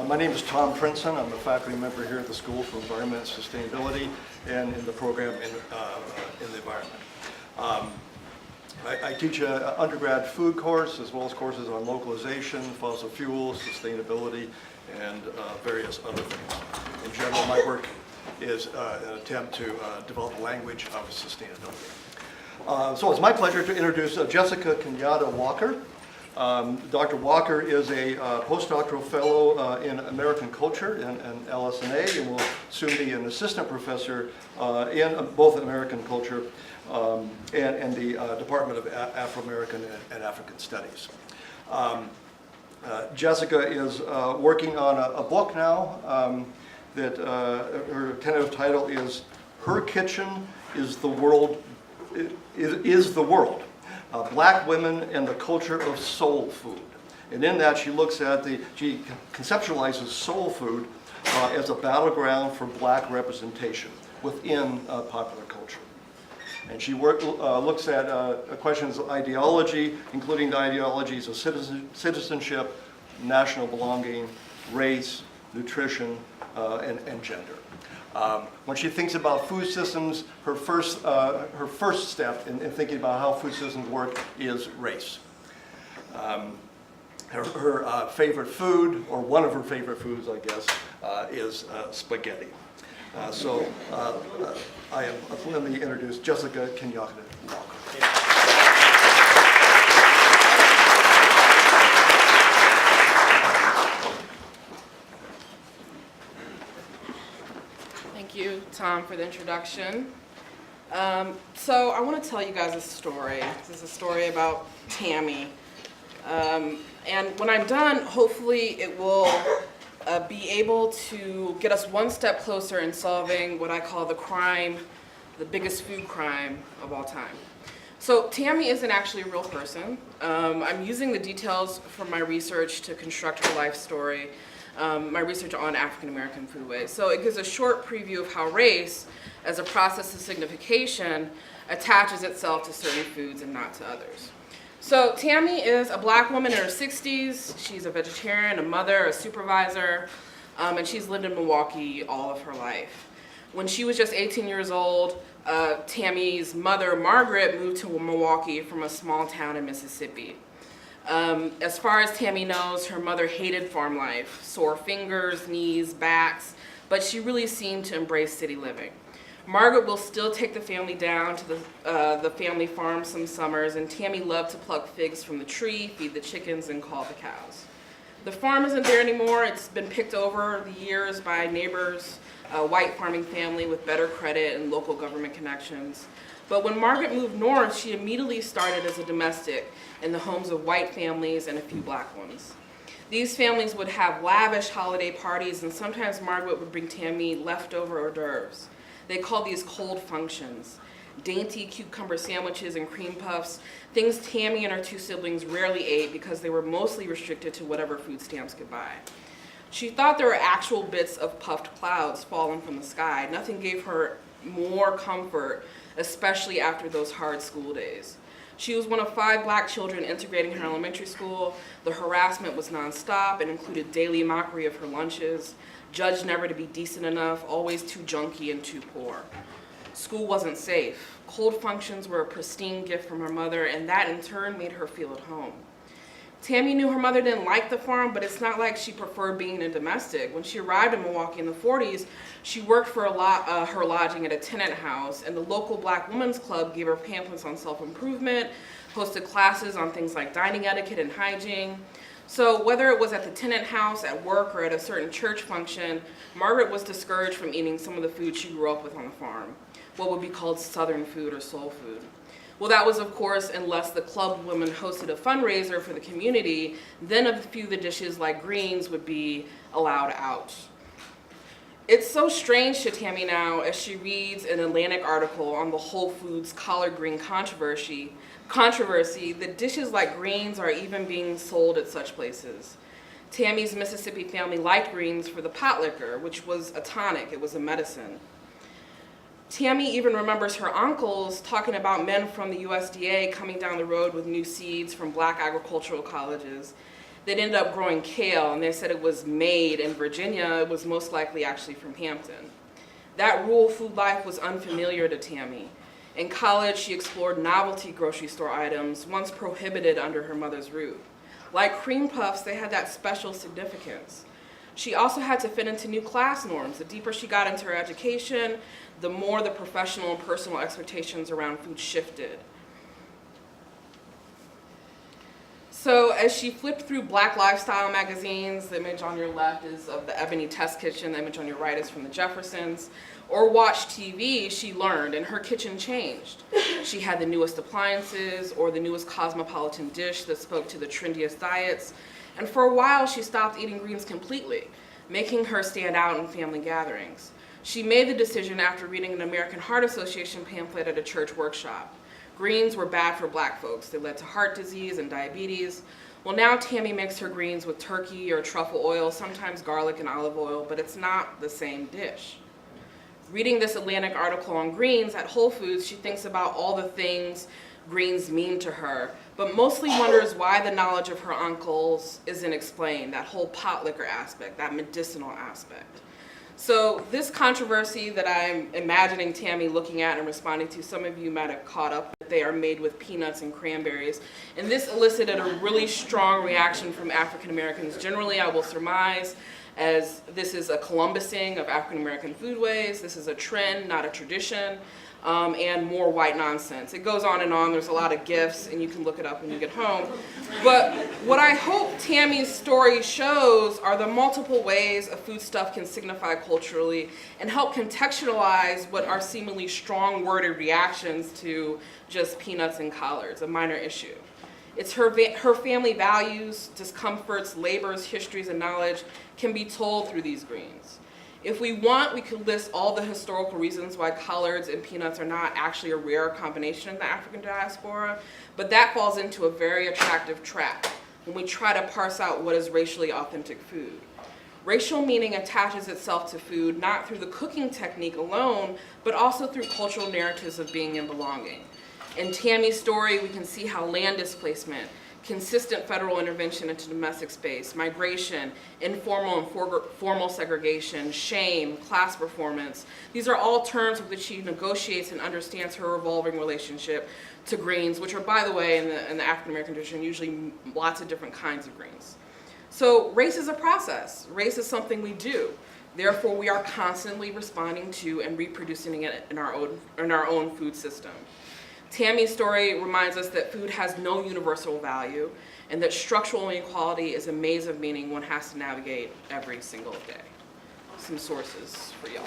My name is Tom Princen. I'm a faculty member here at the School for Environment and Sustainability and in the program in the environment. I teach an undergrad food course as well as courses on localization, fossil fuels, sustainability, and various other things. In general, my work is an attempt to develop a language of sustainability. So it's my pleasure to introduce Jessica Kenyatta Walker. Dr. Walker is a postdoctoral fellow in American culture in LS&A and will soon be an assistant professor in both American culture and the Department of Afro-American and African Studies. Jessica is working on a book now that her tentative title is Her Kitchen is the World, is the World. Black women and the culture of soul food. And in that she looks at she conceptualizes soul food as a battleground for black representation within popular culture. And she looks at questions of ideology, including the ideologies of citizenship, national belonging, race, nutrition, and gender. When she thinks about food systems, her first step in thinking about how food systems work is race. Her favorite food, or one of her favorite foods, I guess, is spaghetti. Let me introduce Jessica Kenyatta Walker. Thank you, Tom, for the introduction. So I want to tell you guys a story. This is a story about Tammy. And when I'm done, hopefully it will be able to get us one step closer in solving what I call the crime, the biggest food crime of all time. So Tammy isn't actually a real person. I'm using the details from my research to construct her life story. My research on African American foodways. So it gives a short preview of how race, as a process of signification, attaches itself to certain foods and not to others. So Tammy is a black woman in her 60s. She's a vegetarian, a mother, a supervisor, and she's lived in Milwaukee all of her life. When she was just 18 years old, Tammy's mother, Margaret, moved to Milwaukee from a small town in Mississippi. As far as Tammy knows, her mother hated farm life, sore fingers, knees, backs, but she really seemed to embrace city living. Margaret will still take the family down to the family farm some summers, and Tammy loved to pluck figs from the tree, feed the chickens, and call the cows. The farm isn't there anymore. It's been picked over the years by neighbors, a white farming family with better credit and local government connections. But when Margaret moved north, she immediately started as a domestic in the homes of white families and a few black ones. These families would have lavish holiday parties, and sometimes Margaret would bring Tammy leftover hors d'oeuvres. They called these cold functions. Dainty cucumber sandwiches and cream puffs, things Tammy and her two siblings rarely ate because they were mostly restricted to whatever food stamps could buy. She thought there were actual bits of puffed clouds falling from the sky. Nothing gave her more comfort, especially after those hard school days. She was one of 5 black children integrating her elementary school. The harassment was nonstop and included daily mockery of her lunches, judged never to be decent enough, always too junky and too poor. School wasn't safe. Cold functions were a pristine gift from her mother, and that in turn made her feel at home. Tammy knew her mother didn't like the farm, but it's not like she preferred being a domestic. When she arrived in Milwaukee in the 40s, she worked for her lodging at a tenant house, and the local Black Women's Club gave her pamphlets on self-improvement, hosted classes on things like dining etiquette and hygiene. So whether it was at the tenant house, at work, or at a certain church function, Margaret was discouraged from eating some of the food she grew up with on the farm, what would be called Southern food or soul food. Well, that was, of course, unless the club women hosted a fundraiser for the community, then a few of the dishes like greens would be allowed out. It's so strange to Tammy now as she reads an Atlantic article on the Whole Foods collard green controversy that dishes like greens are even being sold at such places. Tammy's Mississippi family liked greens for the pot liquor, which was a tonic, it was a medicine. Tammy even remembers her uncles talking about men from the USDA coming down the road with new seeds from black agricultural colleges. They'd ended up growing kale, and they said it was made in Virginia. It was most likely actually from Hampton. That rural food life was unfamiliar to Tammy. In college, she explored novelty grocery store items once prohibited under her mother's roof. Like cream puffs, they had that special significance. She also had to fit into new class norms. The deeper she got into her education, the more the professional and personal expectations around food shifted. So as she flipped through Black lifestyle magazines, the image on your left is of the Ebony Test Kitchen, the image on your right is from the Jeffersons, or watched TV, she learned, and her kitchen changed. She had the newest appliances or the newest cosmopolitan dish that spoke to the trendiest diets, and for a while she stopped eating greens completely, making her stand out in family gatherings. She made the decision after reading an American Heart Association pamphlet at a church workshop. Greens were bad for Black folks. They led to heart disease and diabetes. Well, now Tammy makes her greens with turkey or truffle oil, sometimes garlic and olive oil, but it's not the same dish. Reading this Atlantic article on greens at Whole Foods, she thinks about all the things greens mean to her, but mostly wonders why the knowledge of her uncles isn't explained, that whole pot liquor aspect, that medicinal aspect. So this controversy that I'm imagining Tammy looking at and responding to, some of you might have caught up that they are made with peanuts and cranberries. And this elicited a really strong reaction from African Americans. Generally, I will surmise, as this is a Columbusing of African American foodways. This is a trend, not a tradition. And more white nonsense. It goes on and on. There's a lot of gifs, and you can look it up when you get home. But what I hope Tammy's story shows are the multiple ways a foodstuff can signify culturally and help contextualize what are seemingly strong-worded reactions to just peanuts and collards, a minor issue. It's her family values, discomforts, labors, histories, and knowledge can be told through these greens. If we want, we could list all the historical reasons why collards and peanuts are not actually a rare combination in the African diaspora, but that falls into a very attractive trap when we try to parse out what is racially authentic food. Racial meaning attaches itself to food not through the cooking technique alone, but also through cultural narratives of being and belonging. In Tammy's story, we can see how land displacement, consistent federal intervention into domestic space, migration, informal and formal segregation, shame, class performance. These are all terms with which she negotiates and understands her evolving relationship to greens, which are, by the way, in the African American tradition, usually lots of different kinds of greens. So race is a process. Race is something we do. Therefore, we are constantly responding to and reproducing it in our own food system. Tammy's story reminds us that food has no universal value and that structural inequality is a maze of meaning one has to navigate every single day. Some sources for y'all.